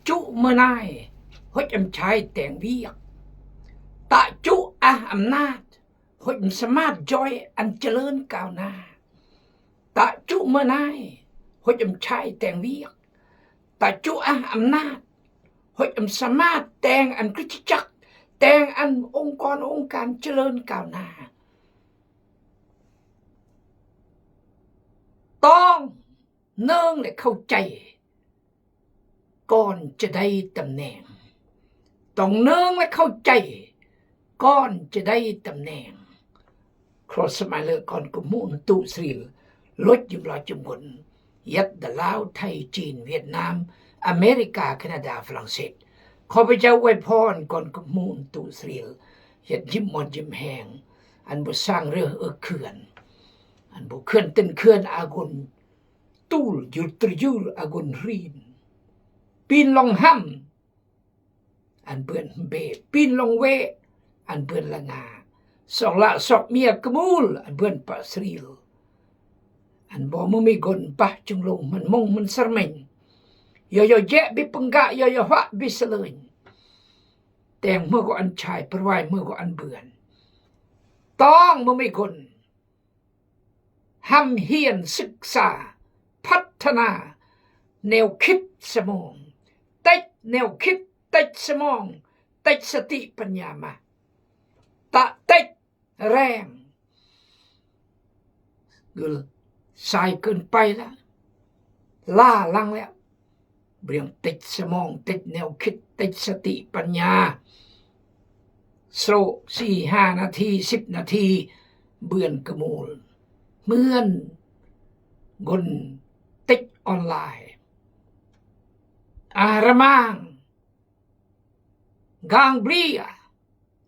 จุเมื่อนายหดอำชายแต่งเวียกตะจุอำนาจหดสามารถย่อยอันเจริญก้าวหน้าตะจุเมื่อนายหดอำชายแต่งเวียกตะจุอำนาจหดสามารถแต่งอันคริสตจักรแต่งอันองค์การเจริญก้าวหน้าต้องเนื่องและเข้าใจก่อนจะได้ตำแหน่งต้องเนื่องและเข้าใจก่อนจะได้ตำแหน่งครอสมาเลก่อนกุมูนตุสรีลดยุมลอยจุมบนยัดดลาวไทยจีนเวียดนามอเมริกาแคนาดาฝรั่งเศสขอพระเจ้าอวยพรก่อนกุมูนตุสรียัดยิ้มมอนยิ้มแหงอันบุสร้างเรือเขื่อนอันบุเขื่อนตึนเขื่อนอากุนตูลยุตรยุลอากุนรีนปีนลงห้ำอันเปื่อนเบปีนลงเวอันเปื่อนละงาสอกละสอกเมียกมูลอันเปื่อนปะสรีลอันบ่มึงมีกนปะจุงลงมันมงมันสรเมงยอยแยะบิปังกะยอยหะบิสเลยแต่งเมื่อก็อันชายประวายเมื่อก็อันเบื่อนต้องมึงมีกนห้ำเฮียนศึกษาพัฒนาแนวคิดสมองติดแนวคิดติดสมองติดสติปัญญามาตะติดแรงกุลสายเกินไปแล้วล่าลังแล้วเบี่ยงติดสมองติดแนวคิดติดสติปัญญาโซ4-5 นาที10 นาทีเบื่อนกระมูลเหมือนกนติดออนไลน์อารมังกางบรี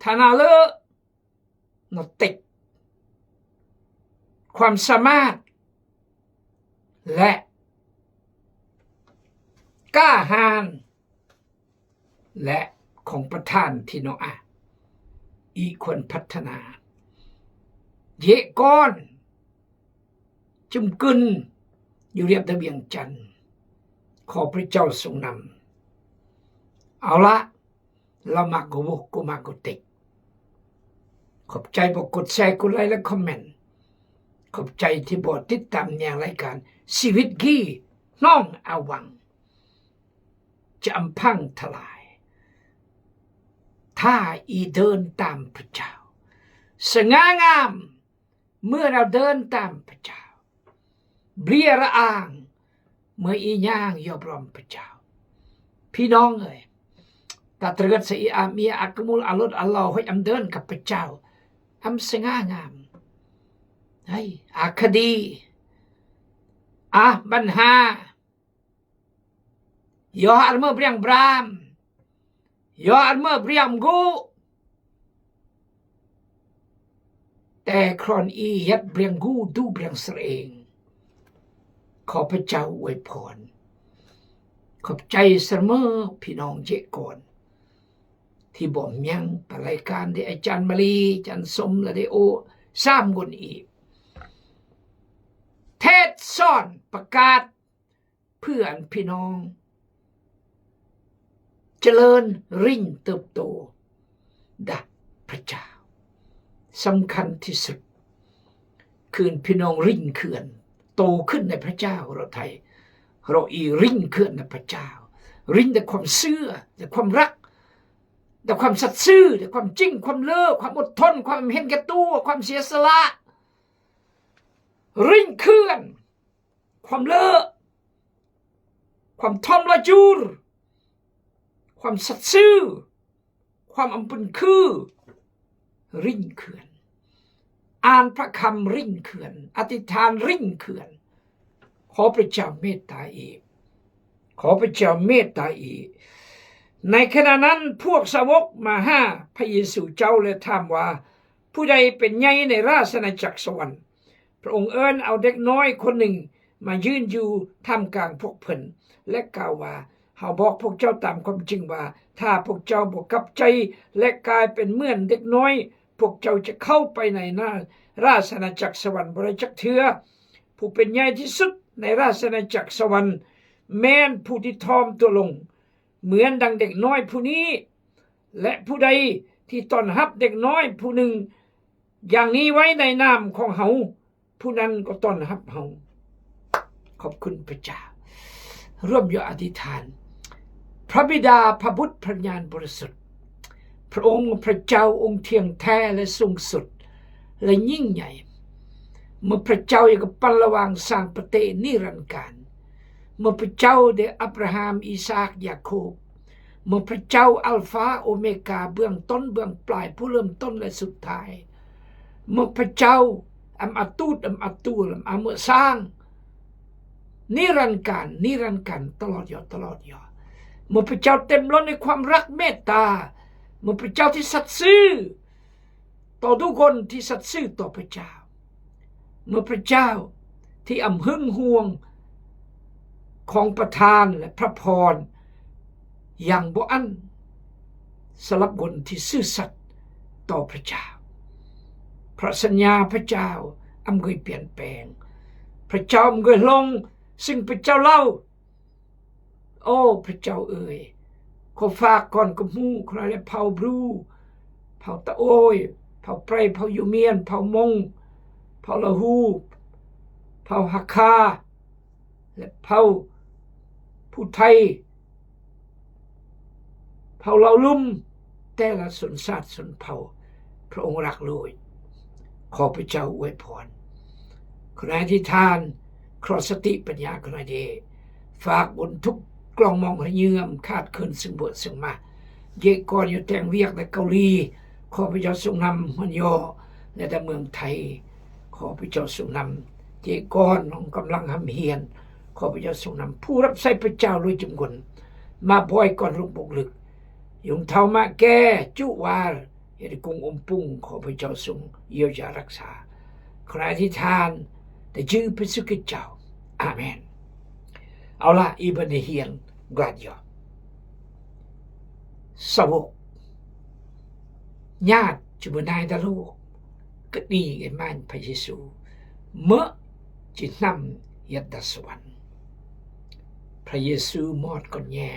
ธนาเลนติดความสามารถและกล้าหาญและของประธานที่น้องอีควรพัฒนาเยก้อนจุมกึนอยู่เรียบตะเบียงจันทร์ขอพระเจ้าทรงนำเอาละเรามาโกบกมาโกติกขอบใจบอกกดแชร์กดไลค์และคอมเมนต์ขอบใจที่บอกติดตามอย่างรายการชีวิตกี้น้องอาวังจะอำพังทลายถ้าอีเดินตามพระเจ้าสง่างามเมื่อเราเดินตามพระเจ้าเบียระอางเมื่ออีย่างยอมรอมพระเจ้าพี่น้องเอ๋ยตาตรึกสีอามีอักมุลอัลลอฮ์อัลลอฮ์ให้อำเดินกับพระเจ้าอำสง่างามไอ้อาคดีบัญหายออัลเมอร์เบรียงบรามยออัลเมอร์เบรียมกูแต่ครอนอียัดเบรียงกูดูเบรียงเสเองขอพระเจ้าอวยพรขอบใจเสมอพี่น้องเจก่อนที่บ่มยังประรายการที่อาจารย์มาลีอาจารย์สมและได้โอ3 คนอีกเทศสอนประกาศเพื่อนพี่น้องเจริญริ่งเติบโตดับพระเจ้าสำคัญที่สุดคืนพี่น้องริ่งเขื่อนโตขึ้นในพระเจ้าเราไทยเราริ่งเขื่อนในพระเจ้าริ่งแต่ความเชื่อแต่ความรักแต่ความสัตย์ซื่อแต่ความจริงความเลิศความอดทนความเห็นแก่ตัวความเสียสละริ่งเขื่อนความเลิศความทอมละจูรความสัตย์ซื่อความอำปุนคือริ่งเขื่อนอ่านพระคำริ่งเขื่อนอธิษฐานริ่งเขื่อนขอพระเจ้าเมตตาอีกขอพระเจ้าเมตตาอีกในขณะนั้นพวกสาวกมาหาพระเยซูเจ้าเลยถามว่าผู้ใดเป็นใหญ่ในราชอาณาจักรสวรรค์พระองค์เอิ้นเอาเด็กน้อยคนหนึ่งมายืนอยู่ท่ามกลางพวกเพิ่นและกล่าวว่าเฮาบอกพวกเจ้าตามความจริงว่าถ้าพวกเจ้าบ่กลับใจและกลายเป็นเหมือนเด็กน้อยพวกเจ้าจะเข้าไปในราชอาณาจักรสวรรค์บ่ได้จักเทื่อผู้เป็นใหญ่ที่สุดในราชอาณาจักรสวรรค์แม้นผู้ที่ทอมตัวลง เหมือนดังเด็กน้อยผู้นี้และผู้ใดที่ต้อนรับเด็กน้อยผู้หนึ่งอย่างนี้ไว้ในนามของเฮาผู้นั้นก็ต้อนรับเฮาขอบคุณพระเจ้าร่วมอยู่อธิษฐานพระบิดาพระบุตรพระญาณบริสุทธิ์พระองค์พระเจ้าองค์เที่ยงแท้และสูงสุดและยิ่งใหญ่เมื่อพระเจ้าอยากปันระวางสร้างประเทศนิรันดร์การเมื่อพระเจ้าได้อับราฮัมอิสาคยาโคบเมื่อพระเจ้าอัลฟาโอเมกาเบื้องต้นเบื้องปลายผู้เริ่มต้นและสุดท้ายเมื่อพระเจ้าอัมอัตูดอัมเมื่อสร้างนิรันดร์การตลอดยอดเมื่อพระเจ้าเต็มล้นในความรักเมตตาเมื่อพระเจ้าที่สัตย์ซื่อต่อทุกคนที่สัตย์ซื่อต่อพระเจ้าเมื่อพระเจ้าที่อำหึงห่วงของประทานและพระพรอย่างบ่อั้นสำหรับคนที่ซื่อสัตย์ต่อพระเจ้าพระสัญญาพระเจ้าอำเคยเปลี่ยนแปลงพระเจ้าอำเคยลงซึ่งพระเจ้าเล่าโอ้พระเจ้าเอ๋ยขอฝากก่อนกับมูใครและเผาบรูเผาตะโอยเผาไพรเผายูเมียนเผามงเผาละหูเผาฮักคาและเผาผู้ไทยเผาเหล่าลุ่มแต่ละชนชาติชนเผ่าพระองค์รักโลยขอพระเจ้าอวยพรขณะที่ทานครอสติปัญญาขณะเดฝากบนทุกกล่องมองให้เยื่อมคาดคืนซึ่งบทซึ่งมาเยกก่อนอยู่แต่งเวียกในเกาหลีขอพระเจ้าทรงนำมันยอในแต่เมืองไทยขอพระเจ้าทรงนำเยกก่อนน้องกำลังหำเฮียนขอพระเจ้าทรงนำผู้รับใช้พระเจ้าโดยจำนวนมาบ่อยก่อนลุกบกลึกยงเท่ามาแก่จุวาลเฮริกุงอมปุงขอพระเจ้าทรงเยียวยารักษาขณะที่ทานแต่ชื่อพระสุกิเจ้าอาเมนเอาละอีบันเฮียนกลาดยอสาวกญาติจุบนายตะลูกก็ดีกันมันพระเยซูเมื่อจิตนำยัดสวรรค์พระเยซูมอดก่อนแย่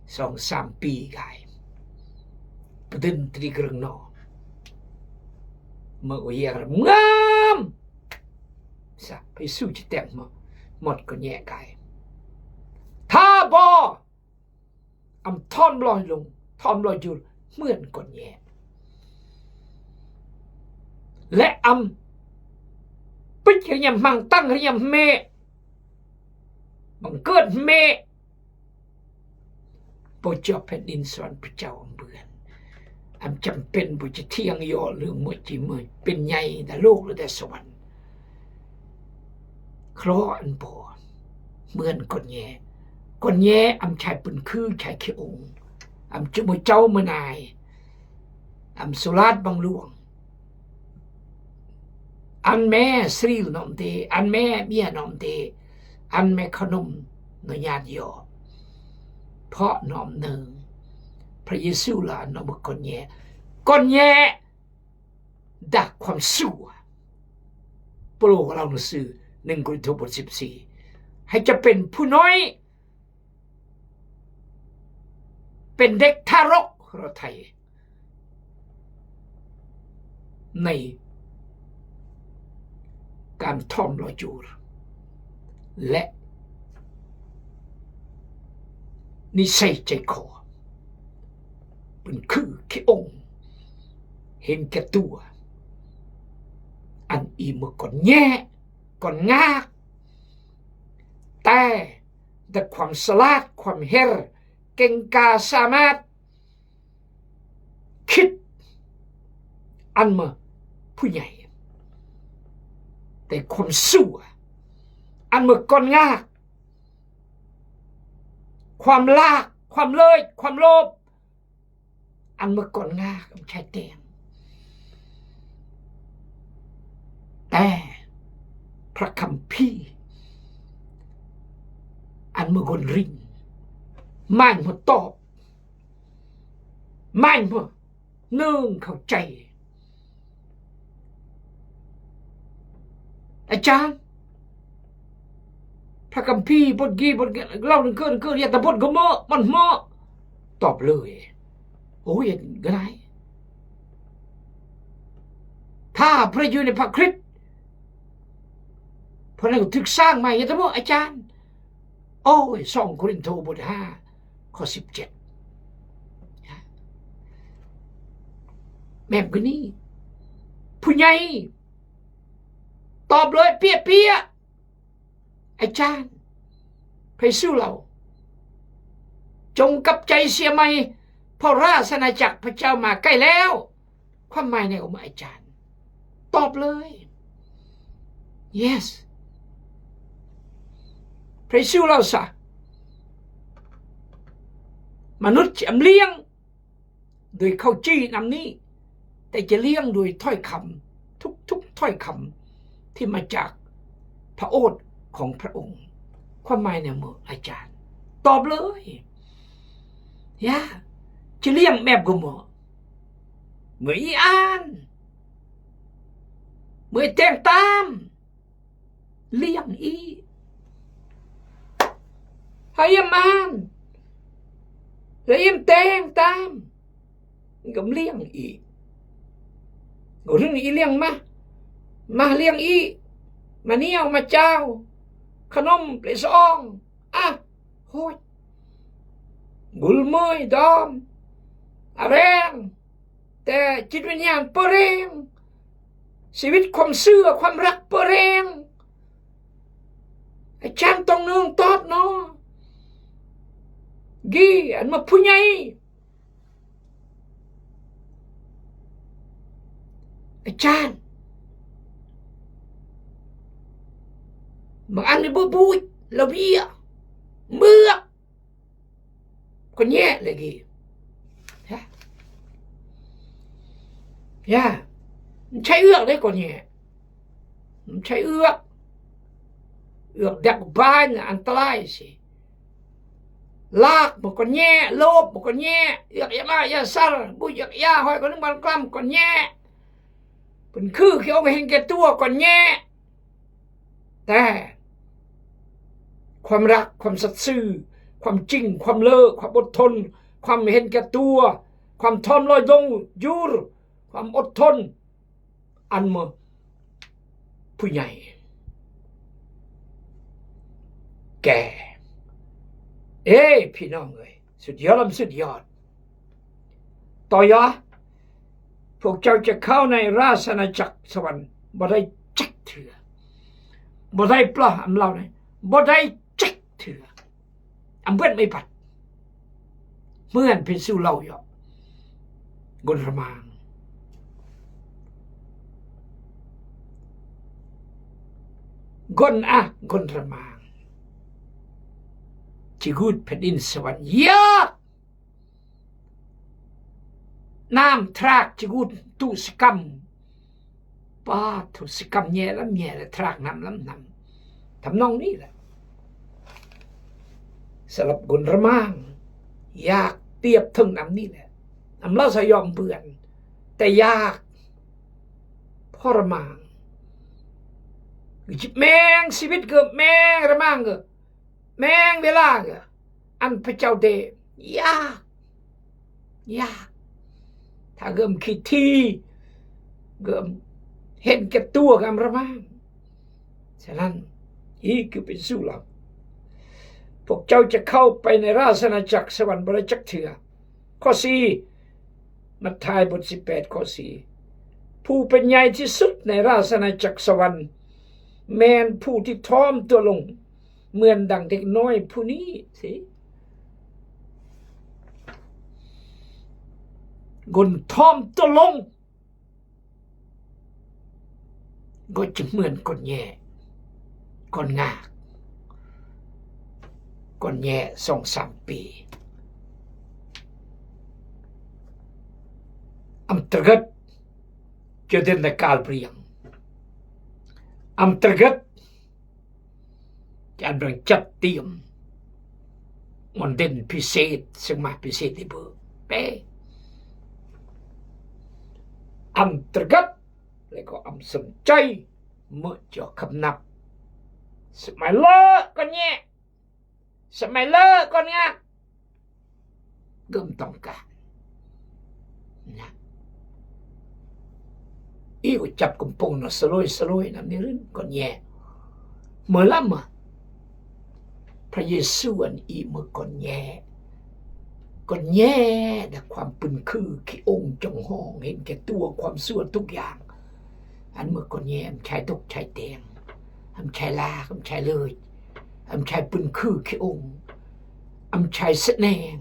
2-3 ปีกายประเด็นตรีกรึงนอเมื่อวันยังงามสักพระเยซูจะเต็มหมดก่อนแย่กายถ้าบออำทอมลอยลงทอมลอยอยู่เหมือนก่อนแย่และปิดให้ยำมังตั้งให้ยำเมบังเกิดเมพระเจ้าแผ่นดินสวรรค์พระเจ้าเบื่อจำเป็นบุจะเที่ยงย่อหรือมือจีมือเป็นใหญ่แต่โลกหรือแต่สวรรค์ครออันบ่เหมือนก่อนแย่ชายปืนคือชายเขียวองจมูกเจ้าเมื่อนายสุราษฎร์บางหลวงอันแม่สรีลนอมเตอันแม่เมียนอมเตอันแม่ขนมนญาติยอเพราะนอมหนึ่งพระเยซูลานอมก่อนแย่ดักความสู้โปรเราหนังสือ1 โครินธ์บท 14ให้จะเป็นผู้น้อยเป็นเด็กทารกเราไทยในการท่อมรอจูรและนิสัยใจคอเป็นคือขี้องค์เห็นแก่ตัวอันอีมือก่อนแย่ก่อนงากแต่ความสลาดความเฮรเก่งกาสามารถคิดอันมาผู้ใหญ่แต่ความสู้อันมาก่อนงากความลากความเลยความโลภอันเมื่อก่อนง่ากับชายเตียงแต่พระคัมภีร์อันเมื่อก่อนริงไม่หมดตอบไม่หมดเนื่องเข้าใจอาจารย์ พระคัมภีร์บทกีบทเล่าหนึ่งเกินอย่าแต่บทก็เหมาะมันเหมาะตอบเลยโอ้ยก็ได้ถ้าพระอยู่ในพระคริสต์พระนั้นถึกสร้างใหม่อย่าแต่บอกอาจารย์โอ้ย2 โครินธ์บท 5 ข้อ 17แม่มคนนี้ผู้ใหญ่ตอบเลยเปียอาจารย์พระเยซูเราจงกลับใจเสียใหม่เพราะราชอาณาจักรพระเจ้ามาใกล้แล้วความหมายในองค์อาจารย์ตอบเลย yes พระเยซูเราซะมนุษย์จะเลี้ยงโดยเข้าจี้นำนี้แต่จะเลี้ยงโดยถ้อยคำทุกถ้อยคำที่มาจากพระโอษฐ์ของพระองค์ความหมายในมืออาจารย์ตอบเลยย่าจะเลี้ยงแม่ก็มืออีอ่านเมื่อแต่งตามเลี้ยงอีให้ยมานแล้วยมแต่งตามก็เลี้ยงอีก็เรื่องอีเลี้ยงมาเลี้ยงอีมาเนียวมาเจ้าขนมเปลซองโหยกุลเมยดอมแรงแต่จิตวิญญาณเปรงชีวิตความเชื่อความรักเปรงอาจารย์ต้องนึงตอบเนาะกีอันมาผู้ใหญ่อาจารย์บางอันนี่บุยระเบียเมื่อคนแย่เลยกีย่าใช้เอื้อกได้ก่อนเนี่ยใช้เอื้อกดักบ้านอันตรายสิลากบอกก่อนแย่โลบบอกก่อนแย่เอื้อกยาซัลบุยยาหอยก่อนนึกมันกล้ำก่อนแย่เป็นคือเขาไปเห็นแก่ตัวก่อนแย่แต่ความรักความสัตย์ซื่อความจริงความเลิศความอดทนความเห็นแก่ตัวความทนลอยลงยูรความอดทนอันมาผู้ใหญ่แก่พี่น้องเอ้ยสุดยอดสุดยอดต่อยะพวกเจ้าจะเข้าในราชอาณาจักรสวรรค์บ่ได้จักเถื่อบ่ได้ปลาอำเล่าเนี่ยบ่ได้จักเถื่ออำเพื่อนไม่ปัดเมื่อนเป็นสู้เล่าอยู่กนระมางกนระมางจิกุดแผ่นดินสวรรค์เยอะน้ำทรากจิกุดตุสกรรมป้าตุสกรรมแย่แล้วทรากน้ำทำนองนี้แหละสำหรับกนระมางอยากเปรียบถึงน้ำนี่แหละน้ำเล่าสยอมเบื่อนแต่ยากพ่อระมางแมงชีวิตเกิดแมงระมางเกิดแมงเวลาเกิดอันพระเจ้าเดยากถ้าเกิมคิดทีเกิมเห็นแก่ตัวกันระมางฉะนั้นนี่คือเป็นสู้เราพวกเจ้าจะเข้าไปในราชอาณาจักรสวรรค์บริจักเถื่อข้อ 4 มัทธิวบท 18 ข้อ 4ผู้เป็นใหญ่ที่สุดในราชอาณาจักรสวรรค์แมนผู้ที่ท้อมตัวลงเหมือนดังเด็กน้อยผู้นี้สิคนท้อมตัวลงก็จะเหมือนคนแย่คนงากคนแย่2-3 ปีअंतर्गत चौधरी कालप्रियम अंतर्गतการแบ่งจัดเตรียมมันเด่นพิเศษซึ่งมาพิเศษที่เบอร์เป้อันตรกัดแล้วก็อันสนใจเมื่อจะคำนับ สมัยเลิกก่อนเนี่ยสมัยเลิกก่อนเนี่ยเริ่มต้องการนะอีกจับกุมปงนะสลอยนะนี่เรื่องก่อนเนี่ยเมื่อละมาพระเยซูอันอีเมื่อก่อนแย่แต่ความปึนคือขี้องค์จงห้องเห็นแก่ตัวความสั่วทุกอย่างอันเมื่อก่อนแย่มันใช้ตกใช้เตียงมันใช้ลามันใช้เลยมันใช้ปึนคือขี้องค์มันใช้แสดง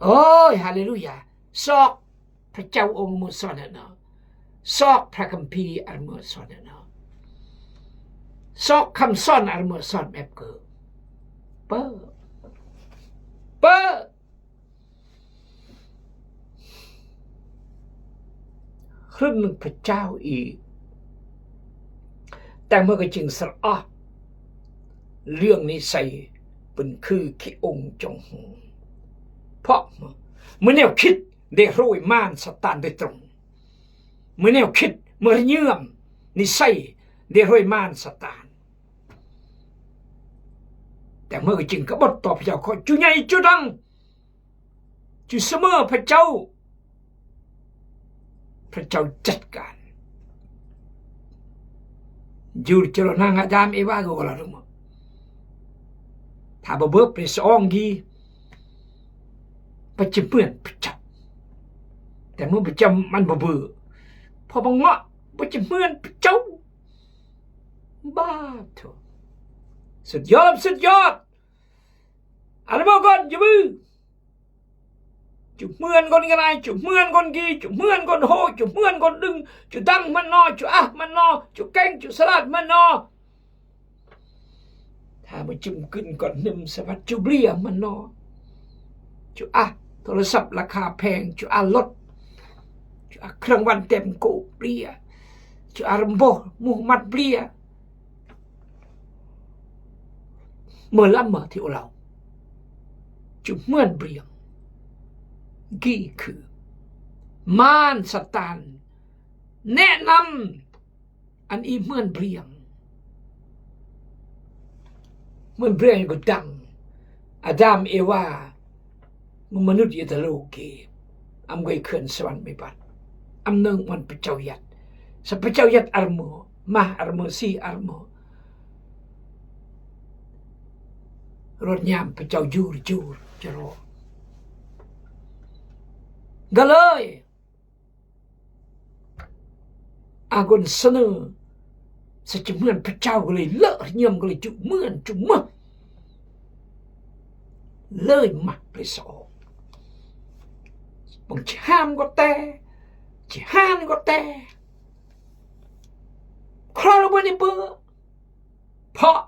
โอ้ยฮาเลลูยาซอกพระเจ้าองค์มุสลิมนะซอกพระคัมภีร์อันมุสลิมนะซอกคำสอนอันมุสลิมแบบเกิดเปิดครึ่งหนึ่งพระเจ้าอีกแต่เมื่อก็จึงสระเรื่องนี้ใส่เป็นคือขี้องค์จงหงเพราะเมื่อแนวคิดได้โรยม่านสตานโดยตรงเมื่อแนวคิดเมื่อเยื่อมนิสัยได้โรยม่านสตานแต่เมื่อก็จึงก็บทตอบพระเจ้าขอจุใหญ่จุดังจุเสมอพระเจ้าจัดการอยู่เจรนางอาดามเอวาก็ละรู้มั้งถ้าบ่เบิกไปสองทีไปจะเปื่อนพระเจ้าแต่เมื่อพระเจ้ามันบ่เบื่อพอบังเงาะไปจะเปื่อนพระเจ้าบ้าเถอะสุดยอดอันบอกก่อนอย่าบื้อจุเมื่อนคนกันไงจุเมื่อนคนกีจุเมื่อนคนโหจุเมื่อนคนดึงจุดังมันนอจุมันนอจุแกงจุสลัดมันนอถ้ามันจุ่มขึ้นก่อนนึ่มสวัสดิ์จุเบียมันนอจุโทรศัพท์ราคาแพงจุลดจุเครื่องวันเต็มโกเบียจุรมโบมูฮัมหมัดเบียเมื่อละเมื่อที่เราจุเมื่อนเบียงกี่คือมารสตานแนะนำอันอีเหมือนเปลี่ยงก็ดังอาดัมเอวามุมนุษย์ยตโลกเกอำไกเขื่อนสวรรค์ไม่บัดอำเนึงมันพระเจ้ายัดสัพพระเจ้ายัดอารโมมาอารโมซีอารโมรถยามพระเจ้าจูรจะรอก็เลยอากนเสนอสัจเหมือนพระเจ้าก็เลยเลอะเยี่ยมก็เลยจุเหมือนจุมะเลยมักไปสอบบางทีห้ามก็แต่จะห้ามก็แต่คราวเราไม่ได้เบื่อเพราะ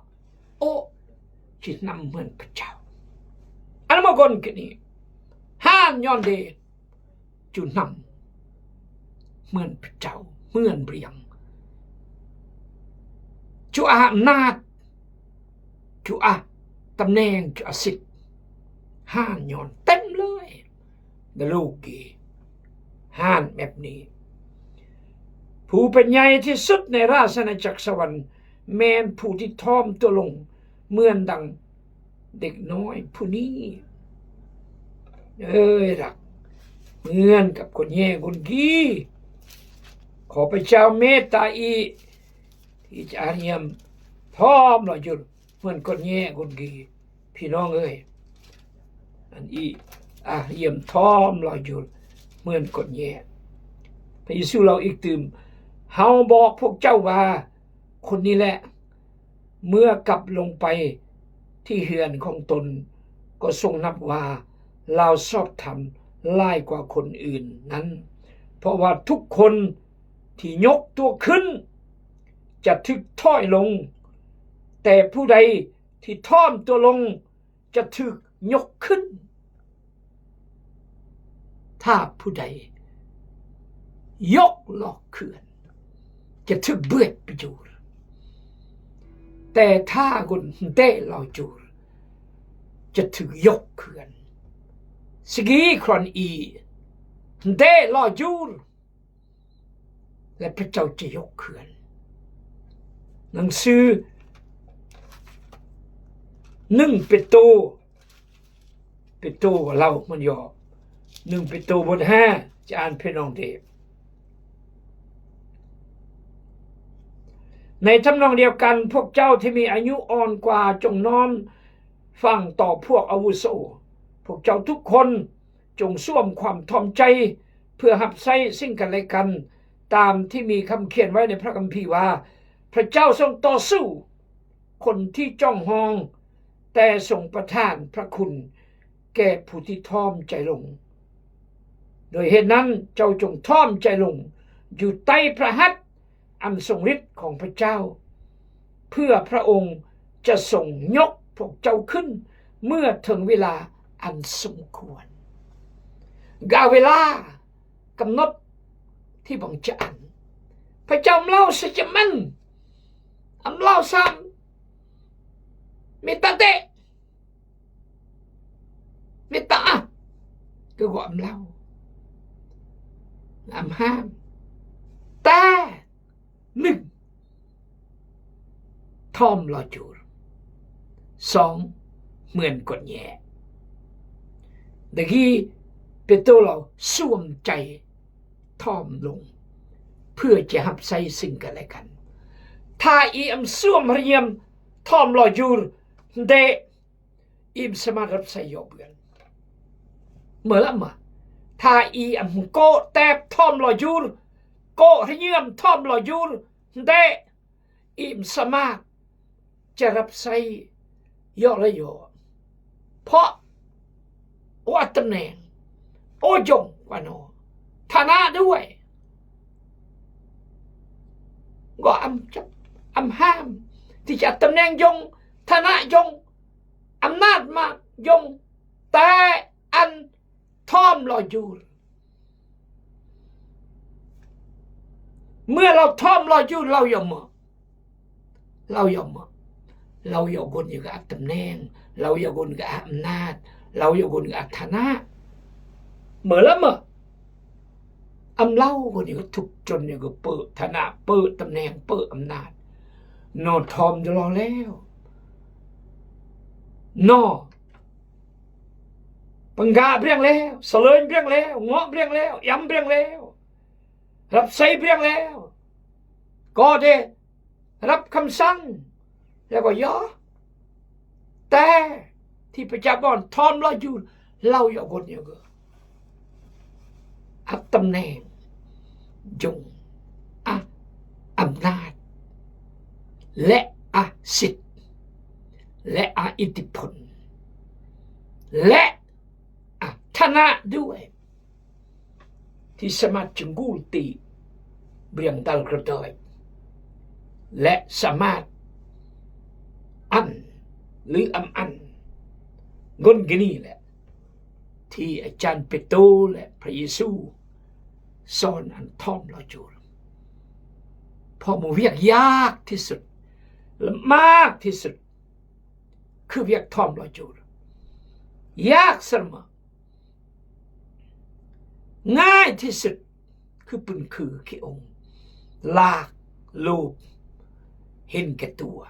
จิตนำเหมือนพระเจ้าอันนั้นมาก่อนกันนี้ห้ามย้อนเดชจุนำเหมือนพระเจ้าเหมือนเปรียงจุอำนาจจุตำแหน่งจุสิทธิ์ห้านย้อนเต็มเลยในโลกนี้ห้านแบบนี้ผู้เป็นใหญ่ที่สุดในราชอาณาจักรสวรรค์แม้นผู้ที่ทอมตัวลงเหมือนดังเด็กน้อยผู้นี้รักเหมือนกับคนแย่คนกี้ขอพระเจ้าเมตตาอีที่จะเยี่ยมพร้อมเราจุดเหมือนคนแย่คนกี้พี่น้องอันอีเยี่ยมทอมเราจุดเหมือนคนแย่พระเยซูเราอีกตื่มเฮาบอกพวกเจ้าว่าคนนี้แหละเมื่อกลับลงไปที่เฮือนของตนก็ทรงนับว่าเราชอบทำไล่กว่าคนอื่นนั้นเพราะว่าทุกคนที่ยกตัวขึ้นจะถึกถ้อยลงแต่ผู้ใดที่ท่อมตัวลงจะถึกยกขึ้นถ้าผู้ใดยกหลอกเขื่อนจะถึกเบื่อไปจูรแต่ถ้าคนได้หลอกจูรจะถึกยกเขื่อนสกีครอนได้หลอกจูรและพระเจ้าจะยกเขื่อนหนังสือ 1 เปโตรว่าเรามันย่อ1 เปโตรบท 5จะอ่านพี่น้องเด็กในทำนองเดียวกันพวกเจ้าที่มีอายุอ่อนกว่าจงน้อมฟังต่อพวกอาวุโสพวกเจ้าทุกคนจงสวมความถ่อมใจเพื่อรับใช้ซึ่งกันและกันตามที่มีคำเขียนไว้ในพระคัมภีร์ว่าพระเจ้าทรงต่อสู้คนที่จ้องมองแต่ทรงประทานพระคุณแก่ผู้ที่ถ่อมใจลงโดยเหตุนั้นเจ้าจงถ่อมใจลงอยู่ใต้พระหัตถ์อันทรงฤทธิ์ของพระเจ้าเพื่อพระองค์จะทรงยกพวกเจ้าขึ้นเมื่อถึงเวลาอันสมควรกาเวลากำหนดที่บังจะอันพระเจ้าเล่าสัจมันเล่าซ้ำมิตาเตมิตาคือว่าเล่าห้ามแต่1ท่อมรอจูร2เหมือนกดแย่ตะกี้เปโตรเราสวมใจท่อมลงเพื่อจะรับใช้ซึ่งกันและกันถ้าอีมสวมเรียมท่อมรอจูรเดอิมสามารถรับใช้ยกเบือนเมื่อละมาถ้าอีมโกแตบท่อมรอจูรโกเรียมท่อมรอจูรเดอิมสามารถจะรับใช้ยอละยอเพราะว่าตำแหน่งโอยงกว่าโนฐานะด้วยก็ห้ามที่จะตำแหน่งยงฐานะยงอำนาจมากยงแต่อันท่อมรออยู่เมื่อเราท่อมรออยู่เรายอมเราอย่ากุนอยู่กับตำแหน่งเราอย่ากุนกับอำนาจเราอย่ากุนกับฐานะเมื่อละเล่าคนนี้ก็ถูกจนเนี่ยก็เปิดฐานะเปิดตำแหน่งเปิดอำนาจนอทอมจะรอแล้วนอปังกาเพียงแล้วเสลยเพียงแล้วเงาะเพียงแล้วยำเพียงแล้วรับใช้เพียงแล้วก็ได้รับคำสั่งแล้วก็ย่อแต่ที่พระเจ้าบอกทอมเราอยู่เราอย่าคนเดียวก็อับตำแหน่งจงอำนาจและสิทธิ์และอิทธิพลและฐานะด้วยที่สามารถจึงกูตีเบี่ยงดัลกระดอยและสามารถหรืออันงนกนี่แหละที่อาจารย์เปโตรและพระเยซูสอนอันท่อมเราจูพอมันเวียกยากที่สุดและมากที่สุดคือเวียกท่อมเราจูยากเสมอง่ายที่สุดคือปืนคือขี้องค์ลากลูบเห็นแก่ตัว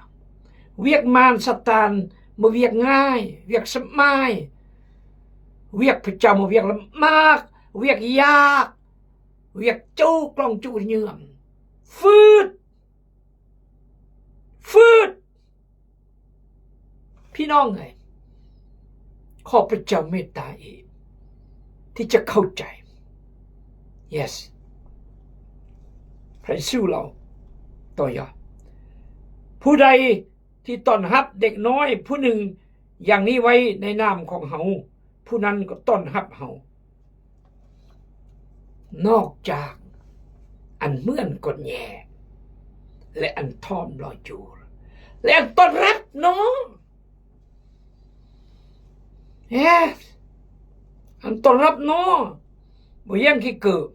เวียกมารสตานมาเวียกง่ายเวียกสมัยเวียกพระเจ้ามาเวียกลำมากเวียกยากเวียกจู้กลองจู้เยื่อมฟืดพี่น้องไงขอพระเจ้าเมตตาเองที่จะเข้าใจ yes พระเยซูเราต่อยอดผู้ใดที่ต้อนรับเด็กน้อยผู้หนึ่งอย่างนี้ไว้ในนามของเฮาผู้นั้นก็ต้อนรับเฮานอกจากอันเหมือนกดแย่และอันท่อมรออยู่และอันต้อนรับน้องอันต้อนรับน้องบ่ยังขี้เกิด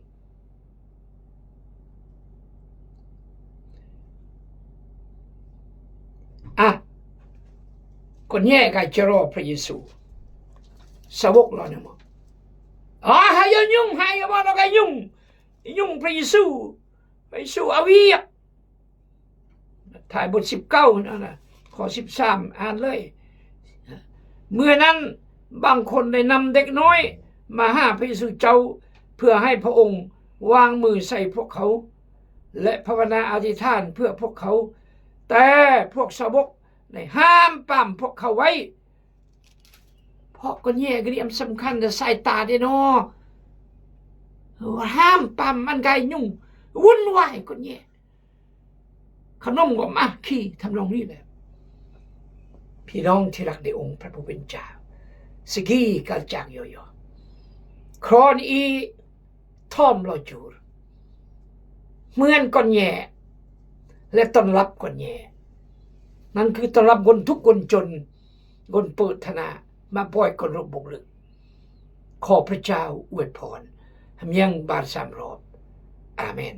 คนแย่ก็จะรอพระเยซูสาวกเราเนี่ยมั้งให้ยุ่งให้มาเราก็ยุ่งพระเยซูเอาเวียกถ่ายบท19นั่นน่ะข้อ13อ่านเลย เมื่อนั้นบางคนได้นำเด็กน้อยมาหาพระเยซูเจ้าเพื่อให้พระองค์วางมือใส่พวกเขาและภาวนาอธิษฐานเพื่อพวกเขาแต่พวกสาวกได้ห้ามปั้มพวกเขาไว้เพราะก็แย่ก็นี่สำคัญกับสายตาเด้เนาะห้ามปั้มมันไกยุ่งวุ่นวายก็แย่ขนมก็มาขี้ทำนองนี้แหละพี่น้องที่รักในองค์พระผู้เป็นเจ้าสกีกัลจากโยโย่ครอนอีทอมลอจูรเหมือนก่อนแย่และต้อนรับก่อนแย่นั่นคือต้อนรับคนทุกคนจนคนเปิดธนามาปล่อยคนรบบุกลึกขอพระเจ้าอวยพรทำยังบาดสามรอบอาเมน